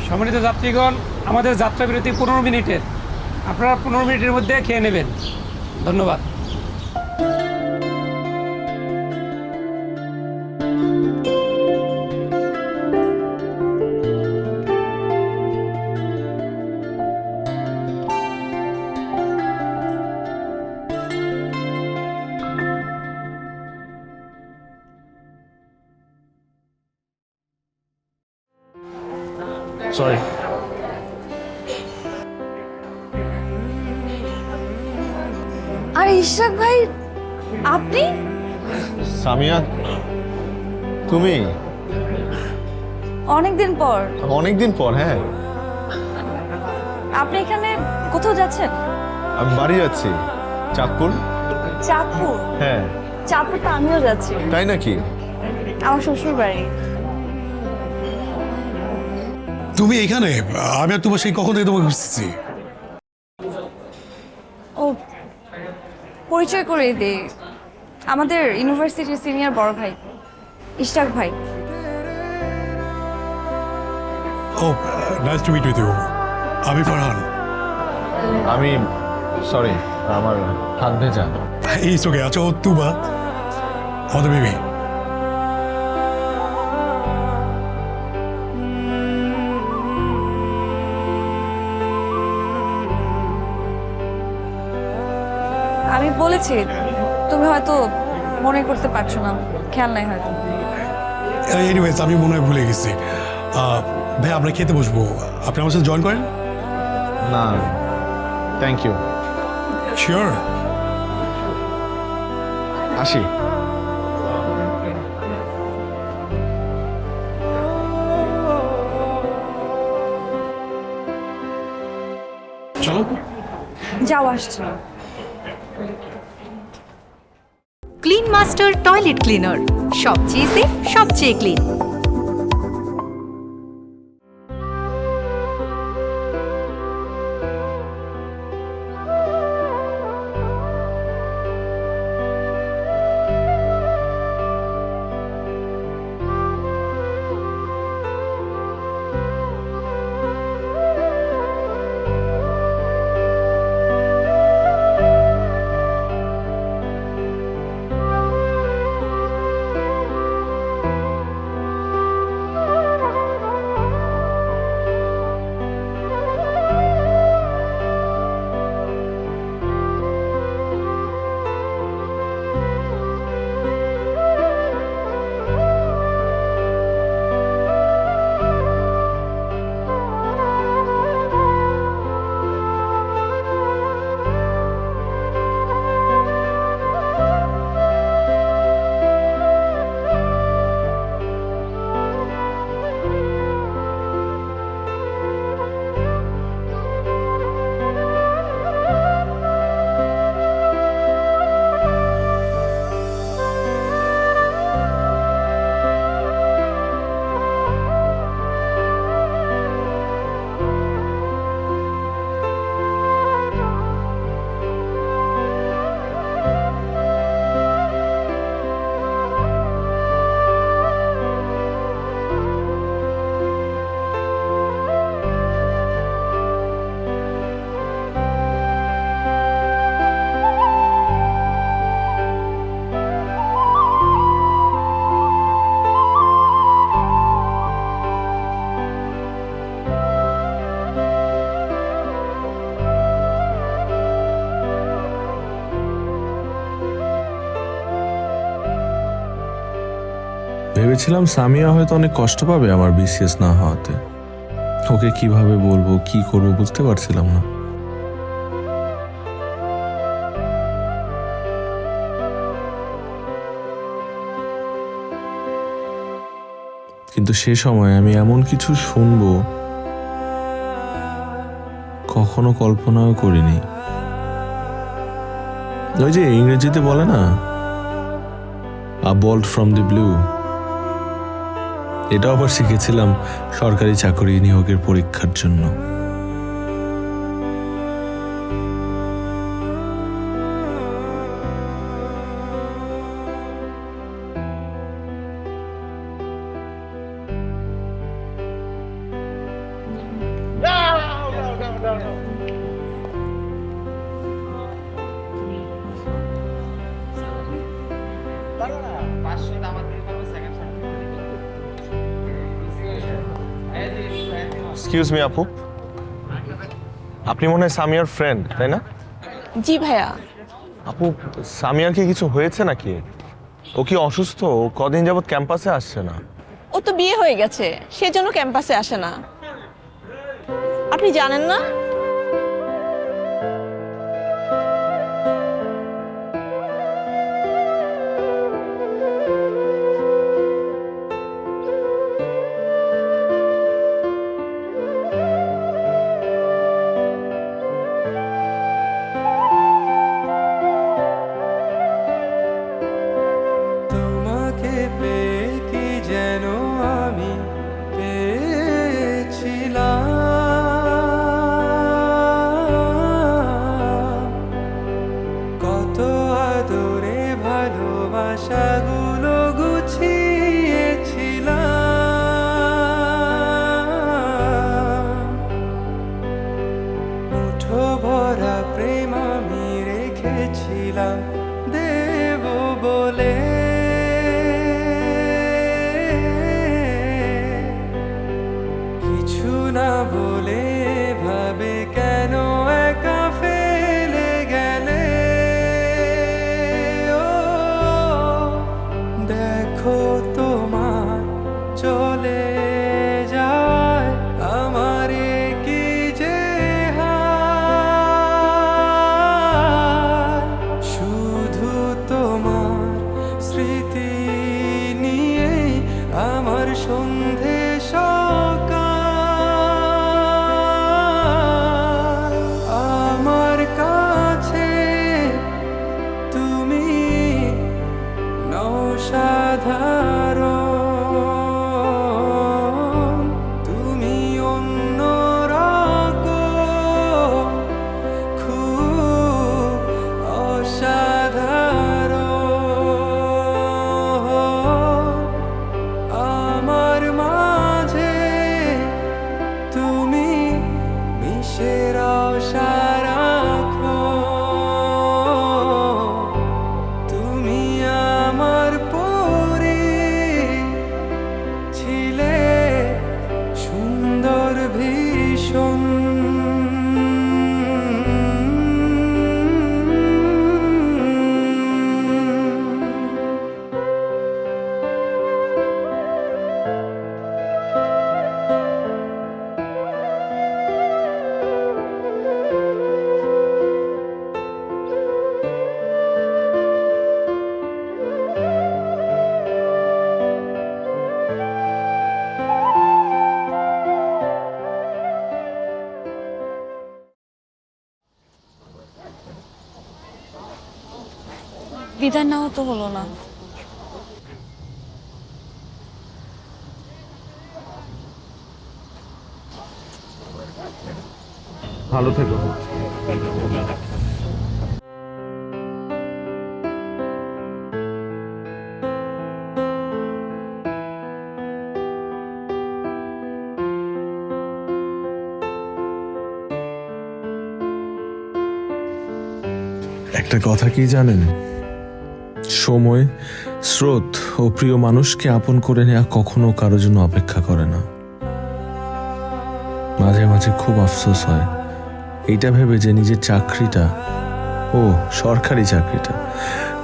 সম্মানিত যাত্রীগণ, আমাদের যাত্রা বিরতি 15 মিনিটের। আপনারা 15 মিনিটের মধ্যে খেয়ে নেবেন। ধন্যবাদ। সরি। আরে ইশরাক ভাই, আপনি? সামিয়া, তুমি? অনেকদিন পর। অনেকদিন পর, হ্যাঁ। আপনি এখানে কোথাও যাচ্ছেন? আমি বাড়ি যাচ্ছি, চাঁদপুর। চাঁদপুর? হ্যাঁ। চাঁদপুর তো আমিও যাচ্ছি। তাই নাকি? আমার শ্বশুর বাড়ি। তুমি এখানে? আমি আর তোমার সেই কখন থেকে তোমাকে খুঁজতেছি। ও, পরিচয় করে দিই, আমাদের ইউনিভার্সিটির সিনিয়র বড় ভাই ইশরাক ভাই। ও, nice to meet with you. আমি ফারহান। আমি সরি, আমার হাত ভেজা। It's okay. আচ্ছা, ও তুবা আমাদের বেবি। আমি বলেছি, তুমি হয়তো মনে করতে পারছো না, খেয়াল নাই হয়তো। এনিওয়েজ, আমি মনে হয় ভুলে গেছি। ভাই, আমরা খেতে বসবো, আপনি আমার সাথে জয়েন করেন? না, থ্যাংক ইউ। শিওর? আসি। চলো। যাও, আসছো। ক্লিন মাস্টার টয়লেট ক্লিনার, সবচেয়ে সেফ, সবচেয়ে ক্লিন। ভেবেছিলাম সামিয়া হয়তো অনেক কষ্ট পাবে আমার বিসিএস না হওয়াতে। ওকে কিভাবে বলবো, কি করবো বুঝতে পারছিলাম না। কিন্তু সে সময় আমি এমন কিছু শুনবো কখনো কল্পনাও করিনি। ওই যে ইংরেজিতে বলে না, আ বল্ট ফ্রম দি ব্লু, এটা আবার শিখেছিলাম সরকারি চাকরি নিয়োগের পরীক্ষার জন্য। এক্সকিউজ মি আপু, আপনি মনে হয় সামিয়ার ফ্রেন্ড, তাই না? জি ভাইয়া। আপু, সামিয়ার কি কিছু হয়েছে নাকি? ও কি অসুস্থ? ও কদিন যাবত ক্যাম্পাসে আসছে না। ও তো বিয়ে হয়ে গেছে, সেজন্য ক্যাম্পাসে আসে না। আপনি জানেন না? তোমাকে পেয়ে কি যেন আমি পেয়েছিলাম, কত আদরে ভালোবাসাগুলো গুছিয়েছিলাম, মুঠো ভরা প্রেম আমি রেখেছিলাম দেব বলে। কিছু না বলে ভাবে কেন একা ফেলে গেলে। ও দেখো তোমার চলে যায় আমার কি যে হাল, শুধু তোমার স্মৃতি নিয়ে আমার সন্ধে সকাল। আমার কাছে তুমি অসাধারণ, তুমি অন্যরকম, খুব অসাধারণ। আমার মাঝে তুমি মিশে রসা রাখো, তুমি আমার পরি ছিলে সুন্দর ভীষণ। বিদায় নেওয়া তো হলো না। ভালো থেকো। একটা কথা কি জানেন, সময়, স্রোত ও প্রিয় মানুষকে আপন করে নেওয়া কখনো কারোর জন্য অপেক্ষা করে না। মাঝে মাঝে খুব আফসোস হয় এইটা ভেবে যে নিজের চাকরিটা,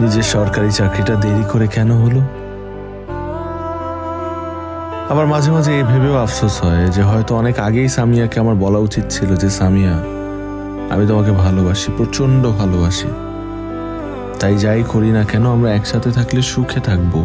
নিজের সরকারি চাকরিটা দেরি করে কেন হলো। আবার মাঝে মাঝে এই ভেবেও আফসোস হয় যে হয়তো অনেক আগেই সামিয়াকে আমার বলা উচিত ছিল যে সামিয়া, আমি তোমাকে ভালোবাসি, প্রচন্ড ভালোবাসি। তাই যাই করি না কেন আমরা একসাথে থাকলে সুখে থাকবো।